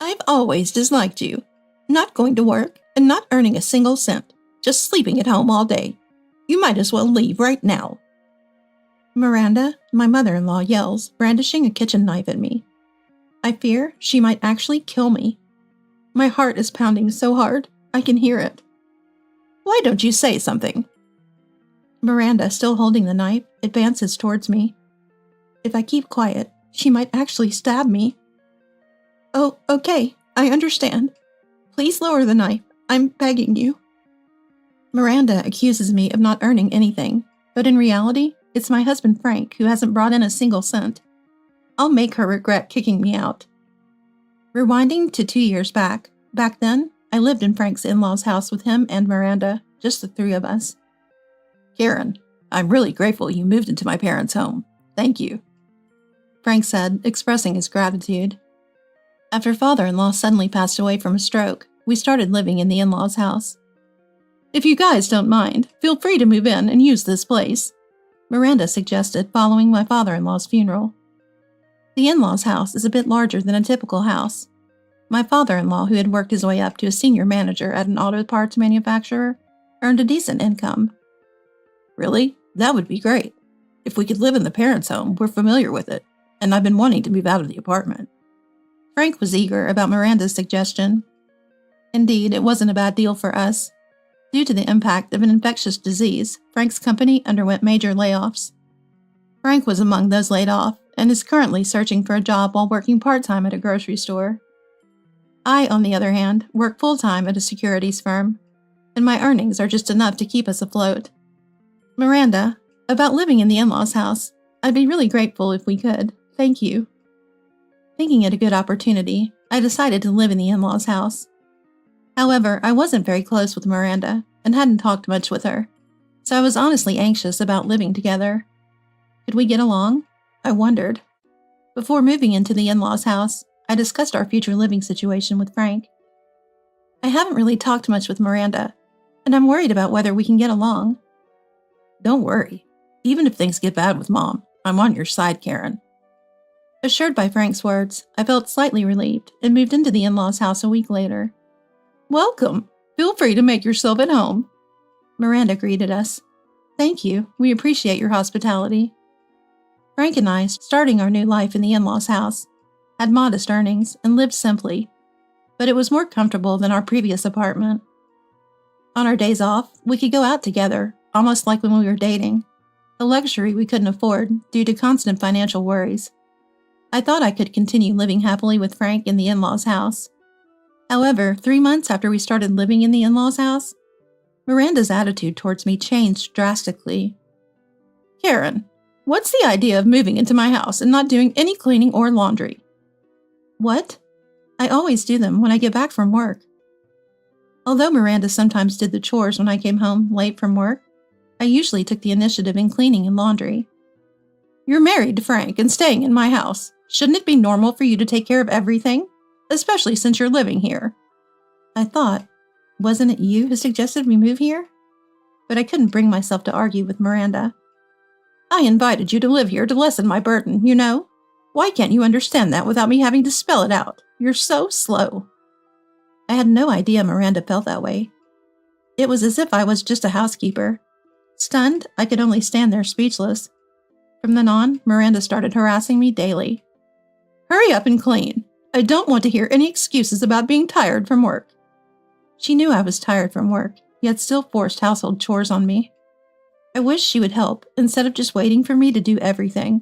I've always disliked you. Not going to work and not earning a single cent. Just sleeping at home all day. You might as well leave right now. Miranda, my mother-in-law, yells, brandishing a kitchen knife at me. I fear she might actually kill me. My heart is pounding so hard, I can hear it. Why don't you say something? Miranda, still holding the knife, advances towards me. If I keep quiet, she might actually stab me. Oh, okay, I understand. Please lower the knife. I'm begging you. Miranda accuses me of not earning anything, but in reality, it's my husband Frank who hasn't brought in a single cent. I'll make her regret kicking me out. Rewinding to 2 years back. Back then, I lived in Frank's in-laws' house with him and Miranda, just the three of us. Karen, I'm really grateful you moved into my parents' home. Thank you. Frank said, expressing his gratitude. After father-in-law suddenly passed away from a stroke, we started living in the in-laws' house. If you guys don't mind, feel free to move in and use this place, Miranda suggested following my father-in-law's funeral. The in-laws' house is a bit larger than a typical house. My father-in-law, who had worked his way up to a senior manager at an auto parts manufacturer, earned a decent income. Really? That would be great. If we could live in the parents' home, we're familiar with it, and I've been wanting to move out of the apartment. Frank was eager about Miranda's suggestion. Indeed, it wasn't a bad deal for us. Due to the impact of an infectious disease, Frank's company underwent major layoffs. Frank was among those laid off and is currently searching for a job while working part-time at a grocery store. I, on the other hand, work full-time at a securities firm, and my earnings are just enough to keep us afloat. Miranda, about living in the in-laws' house, I'd be really grateful if we could. Thank you. Thinking it a good opportunity, I decided to live in the in-laws' house. However, I wasn't very close with Miranda and hadn't talked much with her, so I was honestly anxious about living together. Could we get along? I wondered. Before moving into the in-laws' house, I discussed our future living situation with Frank. I haven't really talked much with Miranda, and I'm worried about whether we can get along. Don't worry. Even if things get bad with Mom, I'm on your side, Karen. Assured by Frank's words, I felt slightly relieved and moved into the in-laws' house a week later. Welcome. Feel free to make yourself at home. Miranda greeted us. Thank you. We appreciate your hospitality. Frank and I, starting our new life in the in-laws' house, had modest earnings and lived simply, but it was more comfortable than our previous apartment. On our days off, we could go out together, almost like when we were dating, a luxury we couldn't afford due to constant financial worries. I thought I could continue living happily with Frank in the in-laws' house. However, 3 months after we started living in the in-laws' house, Miranda's attitude towards me changed drastically. Karen, what's the idea of moving into my house and not doing any cleaning or laundry? What? I always do them when I get back from work. Although Miranda sometimes did the chores when I came home late from work, I usually took the initiative in cleaning and laundry. You're married to Frank and staying in my house. Shouldn't it be normal for you to take care of everything? Especially since you're living here. I thought, wasn't it you who suggested we move here? But I couldn't bring myself to argue with Miranda. I invited you to live here to lessen my burden, you know. Why can't you understand that without me having to spell it out? You're so slow. I had no idea Miranda felt that way. It was as if I was just a housekeeper. Stunned, I could only stand there speechless. From then on, Miranda started harassing me daily. Hurry up and clean. I don't want to hear any excuses about being tired from work. She knew I was tired from work, yet still forced household chores on me. I wished she would help, instead of just waiting for me to do everything.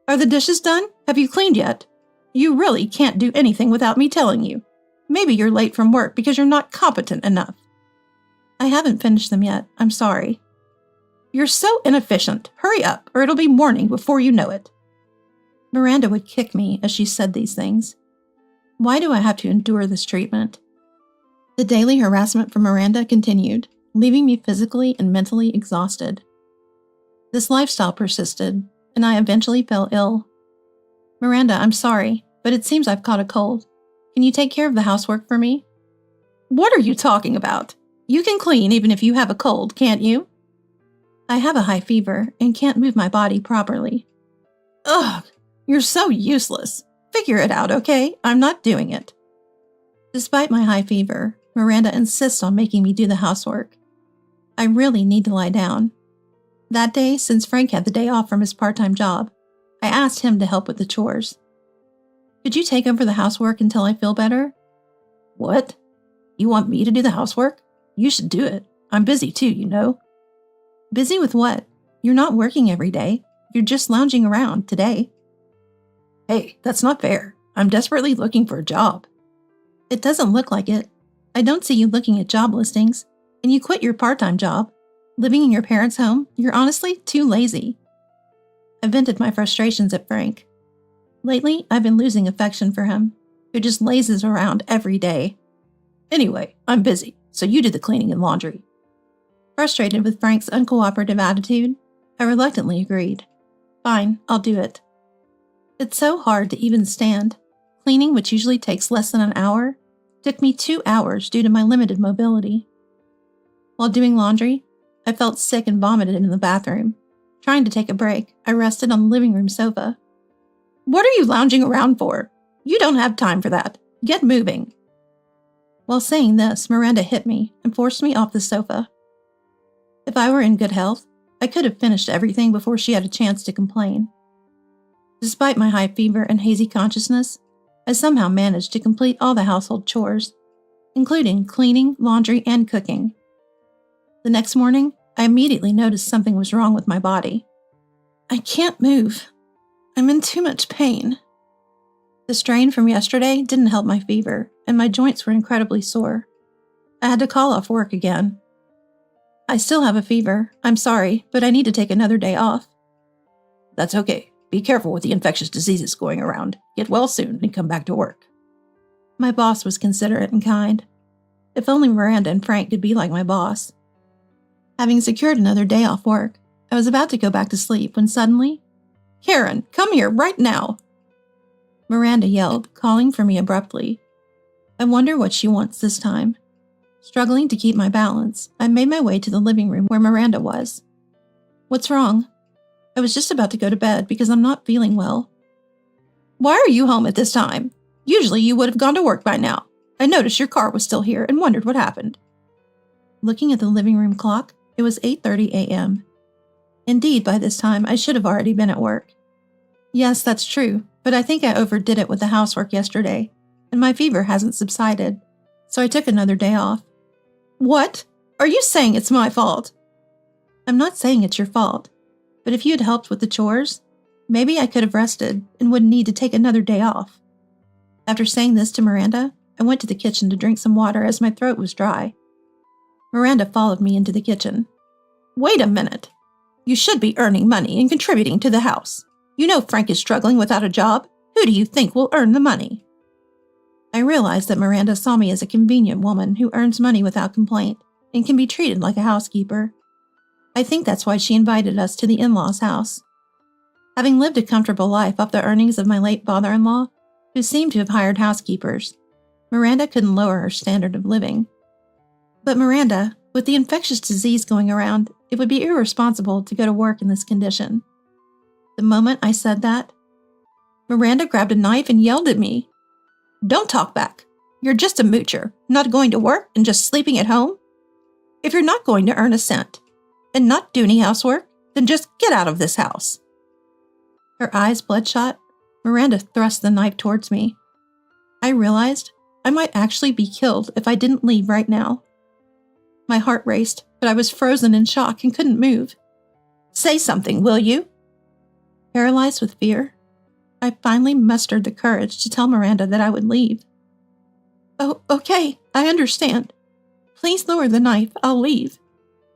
Are the dishes done? Have you cleaned yet? You really can't do anything without me telling you. Maybe you're late from work because you're not competent enough. I haven't finished them yet. I'm sorry. You're so inefficient. Hurry up, or it'll be morning before you know it. Miranda would kick me as she said these things. Why do I have to endure this treatment? The daily harassment from Miranda continued, leaving me physically and mentally exhausted. This lifestyle persisted, and I eventually fell ill. Miranda, I'm sorry, but it seems I've caught a cold. Can you take care of the housework for me? What are you talking about? You can clean even if you have a cold, can't you? I have a high fever and can't move my body properly. Ugh, you're so useless. Figure it out, okay? I'm not doing it. Despite my high fever, Miranda insists on making me do the housework. I really need to lie down. That day, since Frank had the day off from his part-time job, I asked him to help with the chores. Could you take over the housework until I feel better? What? You want me to do the housework? You should do it. I'm busy too, you know. Busy with what? You're not working every day. You're just lounging around today. Hey, that's not fair. I'm desperately looking for a job. It doesn't look like it. I don't see you looking at job listings, and you quit your part-time job. Living in your parents' home, you're honestly too lazy. I vented my frustrations at Frank. Lately, I've been losing affection for him, who just lazes around every day. Anyway, I'm busy, so you do the cleaning and laundry. Frustrated with Frank's uncooperative attitude, I reluctantly agreed. Fine, I'll do it. It's so hard to even stand. Cleaning, which usually takes less than an hour, took me 2 hours due to my limited mobility. While doing laundry, I felt sick and vomited in the bathroom. Trying to take a break, I rested on the living room sofa. What are you lounging around for? You don't have time for that. Get moving. While saying this, Miranda hit me and forced me off the sofa. If I were in good health, I could have finished everything before she had a chance to complain. Despite my high fever and hazy consciousness, I somehow managed to complete all the household chores, including cleaning, laundry, and cooking. The next morning, I immediately noticed something was wrong with my body. I can't move. I'm in too much pain. The strain from yesterday didn't help my fever, and my joints were incredibly sore. I had to call off work again. I still have a fever. I'm sorry, but I need to take another day off. That's okay. Be careful with the infectious diseases going around. Get well soon and come back to work. My boss was considerate and kind. If only Miranda and Frank could be like my boss. Having secured another day off work, I was about to go back to sleep when suddenly, Karen, come here right now! Miranda yelled, calling for me abruptly. I wonder what she wants this time. Struggling to keep my balance, I made my way to the living room where Miranda was. What's wrong? I was just about to go to bed because I'm not feeling well. Why are you home at this time? Usually you would have gone to work by now. I noticed your car was still here and wondered what happened. Looking at the living room clock, it was 8:30 a.m. Indeed, by this time, I should have already been at work. Yes, that's true, but I think I overdid it with the housework yesterday, and my fever hasn't subsided, so I took another day off. What? Are you saying it's my fault? I'm not saying it's your fault, but if you had helped with the chores, maybe I could have rested and wouldn't need to take another day off. After saying this to Miranda, I went to the kitchen to drink some water as my throat was dry. Miranda followed me into the kitchen. Wait a minute. You should be earning money and contributing to the house. You know Frank is struggling without a job. Who do you think will earn the money? I realized that Miranda saw me as a convenient woman who earns money without complaint and can be treated like a housekeeper. I think that's why she invited us to the in-laws' house. Having lived a comfortable life off the earnings of my late father-in-law, who seemed to have hired housekeepers, Miranda couldn't lower her standard of living. But Miranda, with the infectious disease going around, it would be irresponsible to go to work in this condition. The moment I said that, Miranda grabbed a knife and yelled at me. Don't talk back. You're just a moocher, not going to work and just sleeping at home. If you're not going to earn a cent and not do any housework, then just get out of this house. Her eyes bloodshot, Miranda thrust the knife towards me. I realized I might actually be killed if I didn't leave right now. My heart raced, but I was frozen in shock and couldn't move. Say something, will you? Paralyzed with fear, I finally mustered the courage to tell Miranda that I would leave. Oh, okay, I understand. Please lower the knife, I'll leave.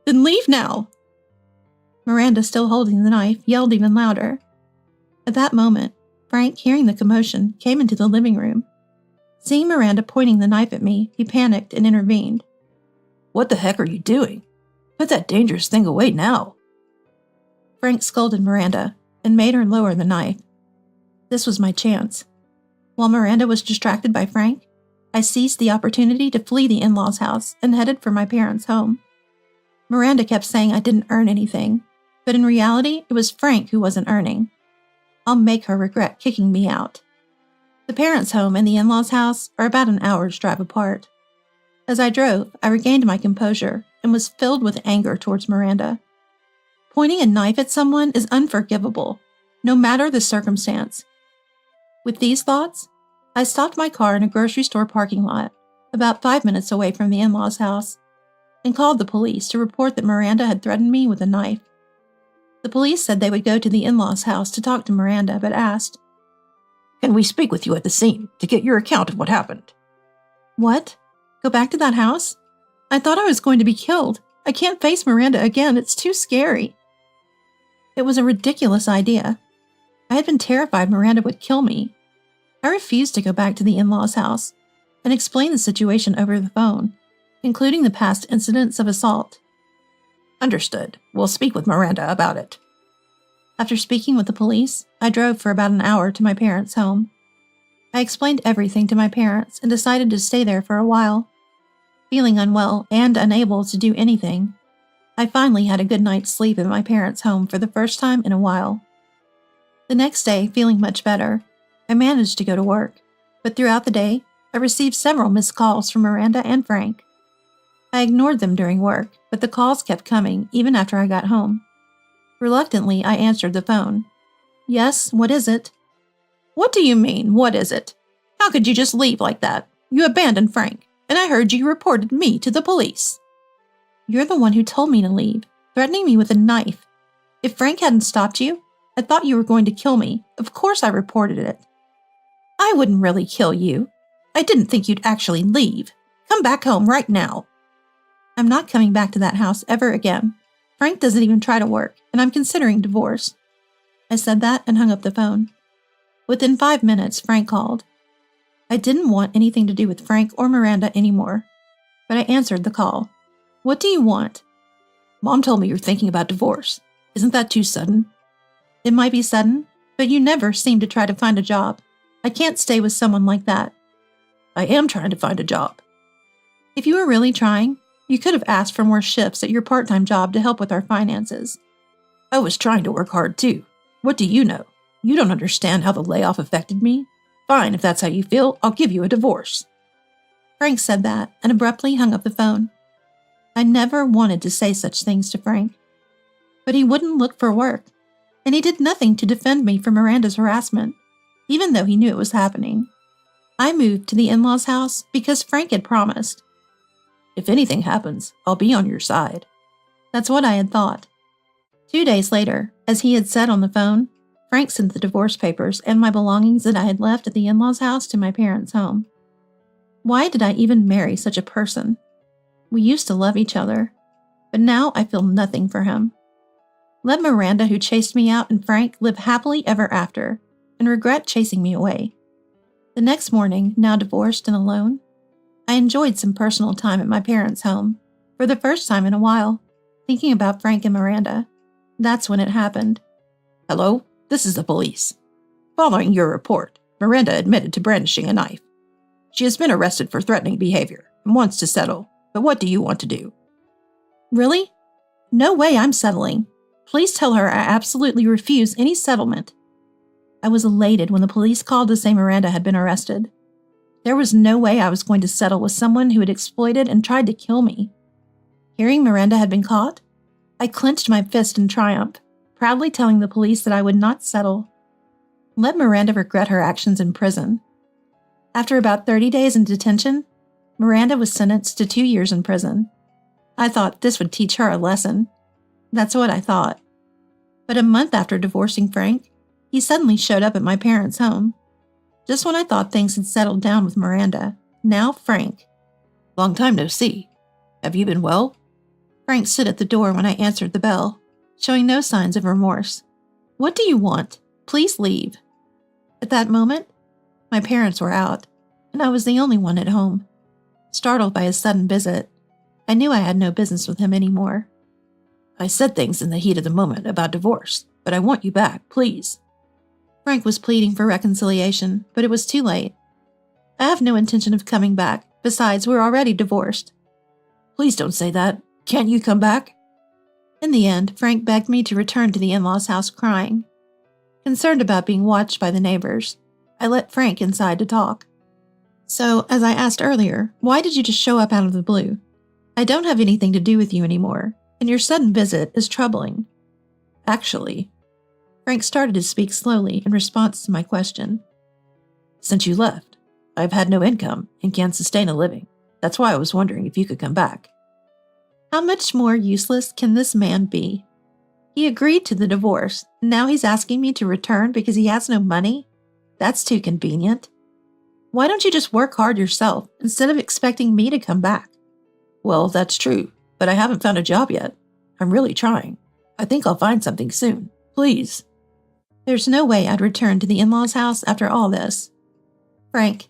Then leave now. Miranda, still holding the knife, yelled even louder. At that moment, Frank, hearing the commotion, came into the living room. Seeing Miranda pointing the knife at me, he panicked and intervened. What the heck are you doing? Put that dangerous thing away now. Frank scolded Miranda and made her lower the knife. This was my chance. While Miranda was distracted by Frank, I seized the opportunity to flee the in-laws' house and headed for my parents' home. Miranda kept saying I didn't earn anything, but in reality, it was Frank who wasn't earning. I'll make her regret kicking me out. The parents' home and the in-laws' house are about an hour's drive apart. As I drove, I regained my composure and was filled with anger towards Miranda. Pointing a knife at someone is unforgivable, no matter the circumstance. With these thoughts, I stopped my car in a grocery store parking lot, about 5 minutes away from the in-laws' house, and called the police to report that Miranda had threatened me with a knife. The police said they would go to the in-laws' house to talk to Miranda, but asked, "Can we speak with you at the scene to get your account of what happened?" "What? Go back to that house? I thought I was going to be killed. I can't face Miranda again. It's too scary." It was a ridiculous idea. I had been terrified Miranda would kill me. I refused to go back to the in-laws' house and explain the situation over the phone, including the past incidents of assault. "Understood. We'll speak with Miranda about it." After speaking with the police, I drove for about an hour to my parents' home. I explained everything to my parents and decided to stay there for a while. Feeling unwell and unable to do anything, I finally had a good night's sleep in my parents' home for the first time in a while. The next day, feeling much better, I managed to go to work, but throughout the day, I received several missed calls from Miranda and Frank. I ignored them during work, but the calls kept coming even after I got home. Reluctantly, I answered the phone. "Yes, what is it?" "What do you mean, what is it? How could you just leave like that? You abandoned Frank, and I heard you reported me to the police." "You're the one who told me to leave, threatening me with a knife. If Frank hadn't stopped you, I thought you were going to kill me. Of course I reported it." "I wouldn't really kill you. I didn't think you'd actually leave. Come back home right now." "I'm not coming back to that house ever again. Frank doesn't even try to work, and I'm considering divorce." I said that and hung up the phone. Within 5 minutes, Frank called. I didn't want anything to do with Frank or Miranda anymore, but I answered the call. "What do you want?" "Mom told me you're thinking about divorce. Isn't that too sudden?" "It might be sudden, but you never seem to try to find a job. I can't stay with someone like that." "I am trying to find a job." "If you were really trying, you could have asked for more shifts at your part-time job to help with our finances." "I was trying to work hard too. What do you know? You don't understand how the layoff affected me. Fine, if that's how you feel, I'll give you a divorce." Frank said that and abruptly hung up the phone. I never wanted to say such things to Frank. But he wouldn't look for work, and he did nothing to defend me from Miranda's harassment, even though he knew it was happening. I moved to the in-laws' house because Frank had promised. "If anything happens, I'll be on your side." That's what I had thought. 2 days later, as he had said on the phone, Frank sent the divorce papers and my belongings that I had left at the in-laws' house to my parents' home. Why did I even marry such a person? We used to love each other, but now I feel nothing for him. Let Miranda, who chased me out, and Frank live happily ever after, and regret chasing me away. The next morning, now divorced and alone, I enjoyed some personal time at my parents' home, for the first time in a while, thinking about Frank and Miranda. That's when it happened. "Hello, this is the police. Following your report, Miranda admitted to brandishing a knife. She has been arrested for threatening behavior and wants to settle, but what do you want to do?" "Really? No way I'm settling. Please tell her I absolutely refuse any settlement." I was elated when the police called to say Miranda had been arrested. There was no way I was going to settle with someone who had exploited and tried to kill me. Hearing Miranda had been caught, I clenched my fist in triumph, proudly telling the police that I would not settle. Let Miranda regret her actions in prison. After about 30 days in detention, Miranda was sentenced to 2 years in prison. I thought this would teach her a lesson. That's what I thought. But a month after divorcing Frank, he suddenly showed up at my parents' home. Just when I thought things had settled down with Miranda, now Frank. "Long time no see. Have you been well?" Frank stood at the door when I answered the bell, showing no signs of remorse. "What do you want? Please leave." At that moment, my parents were out, and I was the only one at home. Startled by his sudden visit, I knew I had no business with him anymore. "I said things in the heat of the moment about divorce, but I want you back, please." Frank was pleading for reconciliation, but it was too late. "I have no intention of coming back. Besides, we're already divorced." "Please don't say that. Can't you come back?" In the end, Frank begged me to return to the in-laws' house crying. Concerned about being watched by the neighbors, I let Frank inside to talk. So, as I asked earlier, why did you just show up out of the blue? I don't have anything to do with you anymore, and your sudden visit is troubling. Actually, Frank started to speak slowly in response to my question. Since you left, I've had no income and can't sustain a living. That's why I was wondering if you could come back. How much more useless can this man be? He agreed to the divorce, and now he's asking me to return because he has no money? That's too convenient. Why don't you just work hard yourself instead of expecting me to come back? Well, that's true, but I haven't found a job yet. I'm really trying. I think I'll find something soon. Please. There's no way I'd return to the in-laws' house after all this. Frank,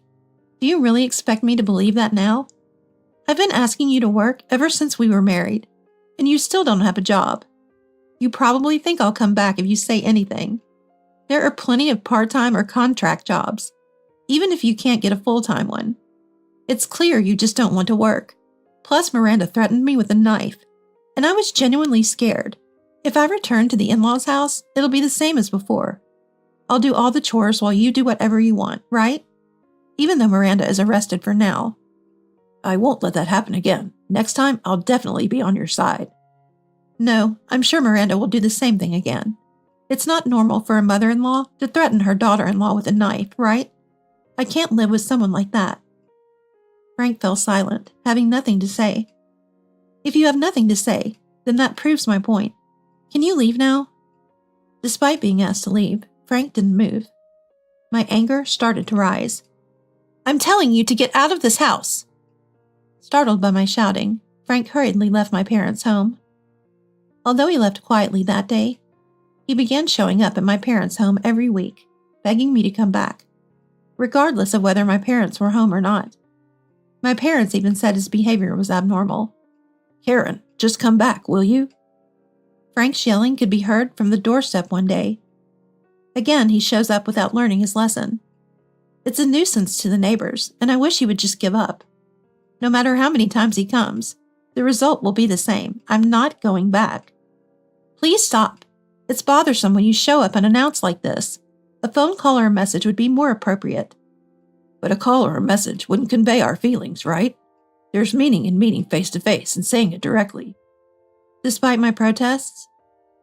do you really expect me to believe that now? I've been asking you to work ever since we were married, and you still don't have a job. You probably think I'll come back if you say anything. There are plenty of part-time or contract jobs, even if you can't get a full-time one. It's clear you just don't want to work. Plus, Miranda threatened me with a knife, and I was genuinely scared. If I return to the in-laws' house, it'll be the same as before. I'll do all the chores while you do whatever you want, right? Even though Miranda is arrested for now. I won't let that happen again. Next time, I'll definitely be on your side. No, I'm sure Miranda will do the same thing again. It's not normal for a mother-in-law to threaten her daughter-in-law with a knife, right? I can't live with someone like that. Frank fell silent, having nothing to say. If you have nothing to say, then that proves my point. Can you leave now? Despite being asked to leave, Frank didn't move. My anger started to rise. I'm telling you to get out of this house! Startled by my shouting, Frank hurriedly left my parents' home. Although he left quietly that day, he began showing up at my parents' home every week, begging me to come back, regardless of whether my parents were home or not. My parents even said his behavior was abnormal. Karen, just come back, will you? Frank's yelling could be heard from the doorstep one day. Again, he shows up without learning his lesson. It's a nuisance to the neighbors, and I wish he would just give up. No matter how many times he comes, the result will be the same. I'm not going back. Please stop. It's bothersome when you show up unannounced like this. A phone call or a message would be more appropriate. But a call or a message wouldn't convey our feelings, right? There's meaning in meeting face to face and saying it directly. Despite my protests,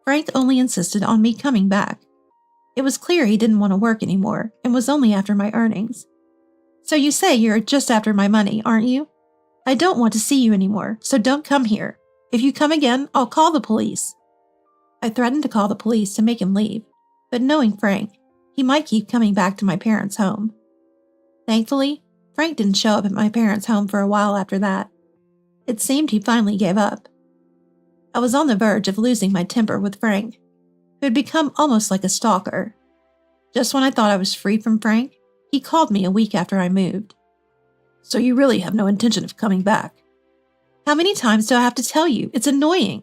Frank only insisted on me coming back. It was clear he didn't want to work anymore and was only after my earnings. So you say you're just after my money, aren't you? I don't want to see you anymore, so don't come here. If you come again, I'll call the police. I threatened to call the police to make him leave, but knowing Frank, he might keep coming back to my parents' home. Thankfully, Frank didn't show up at my parents' home for a while after that. It seemed he finally gave up. I was on the verge of losing my temper with Frank, who had become almost like a stalker. Just when I thought I was free from Frank, he called me a week after I moved. So you really have no intention of coming back? How many times do I have to tell you? It's annoying.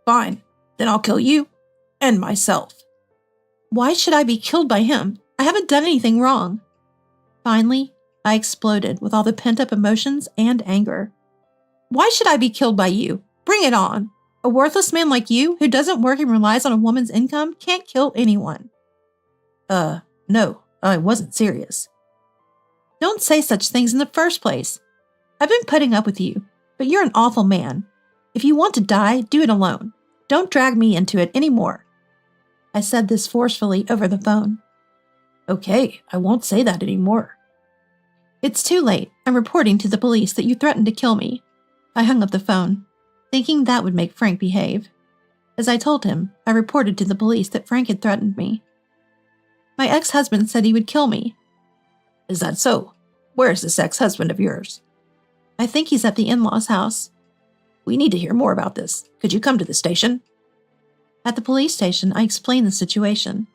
Fine, then I'll kill you and myself. Why should I be killed by him? I haven't done anything wrong. Finally, I exploded with all the pent-up emotions and anger. Why should I be killed by you? Bring it on. A worthless man like you, who doesn't work and relies on a woman's income, can't kill anyone. No, I wasn't serious. Don't say such things in the first place. I've been putting up with you, but you're an awful man. If you want to die, do it alone. Don't drag me into it anymore. I said this forcefully over the phone. Okay, I won't say that anymore. It's too late. I'm reporting to the police that you threatened to kill me. I hung up the phone, thinking that would make Frank behave. As I told him, I reported to the police that Frank had threatened me. My ex-husband said he would kill me. Is that so? Where is this ex-husband of yours? I think he's at the in-laws' house. We need to hear more about this. Could you come to the station? At the police station, I explained the situation.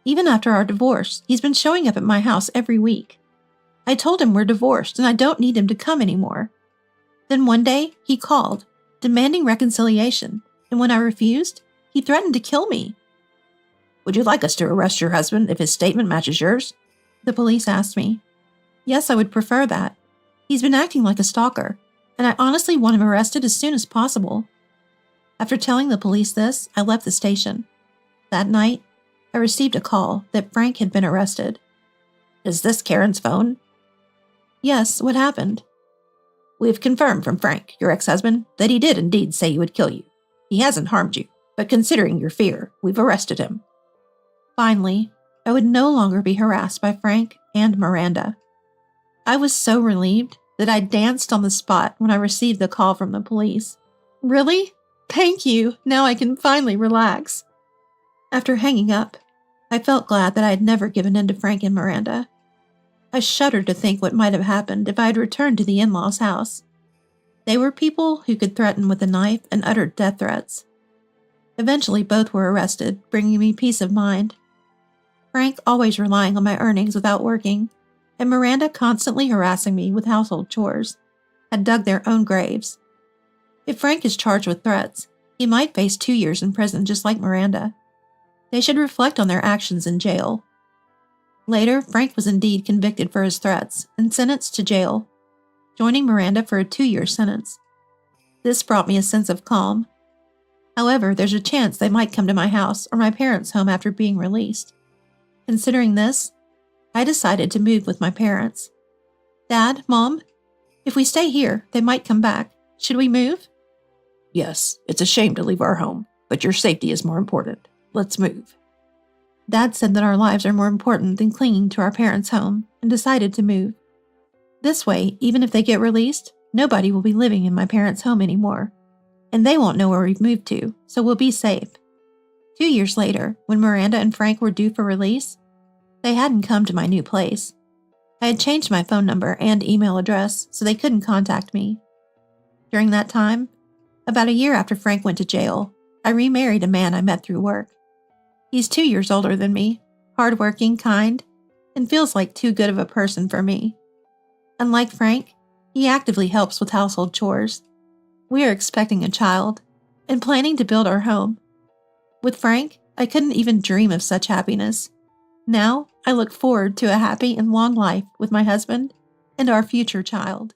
Even after our divorce, he's been showing up at my house every week. I told him we're divorced and I don't need him to come anymore. Then one day, he called, demanding reconciliation, and when I refused, he threatened to kill me. Would you like us to arrest your husband if his statement matches yours? The police asked me. Yes, I would prefer that. He's been acting like a stalker, and I honestly want him arrested as soon as possible. After telling the police this, I left the station. That night, I received a call that Frank had been arrested. Is this Karen's phone? Yes, what happened? We have confirmed from Frank, your ex-husband, that he did indeed say he would kill you. He hasn't harmed you, but considering your fear, we've arrested him. Finally, I would no longer be harassed by Frank and Miranda. I was so relieved that I danced on the spot when I received the call from the police. Really? Thank you. Now I can finally relax. After hanging up, I felt glad that I had never given in to Frank and Miranda. I shuddered to think what might have happened if I had returned to the in-laws' house. They were people who could threaten with a knife and uttered death threats. Eventually, both were arrested, bringing me peace of mind. Frank always relying on my earnings without working, and Miranda constantly harassing me with household chores, had dug their own graves. If Frank is charged with threats, he might face 2 years in prison just like Miranda. They should reflect on their actions in jail. Later, Frank was indeed convicted for his threats and sentenced to jail, joining Miranda for a 2-year sentence. This brought me a sense of calm. However, there's a chance they might come to my house or my parents' home after being released. Considering this, I decided to move with my parents. Dad, Mom, if we stay here, they might come back. Should we move? Yes, it's a shame to leave our home, but your safety is more important. Let's move. Dad said that our lives are more important than clinging to our parents' home and decided to move. This way, even if they get released, nobody will be living in my parents' home anymore, and they won't know where we've moved to, so we'll be safe. 2 years later, when Miranda and Frank were due for release, they hadn't come to my new place. I had changed my phone number and email address so they couldn't contact me. During that time, about a year after Frank went to jail, I remarried a man I met through work. He's 2 years older than me, hardworking, kind, and feels like too good of a person for me. Unlike Frank, he actively helps with household chores. We are expecting a child and planning to build our home. With Frank, I couldn't even dream of such happiness. Now, I look forward to a happy and long life with my husband and our future child.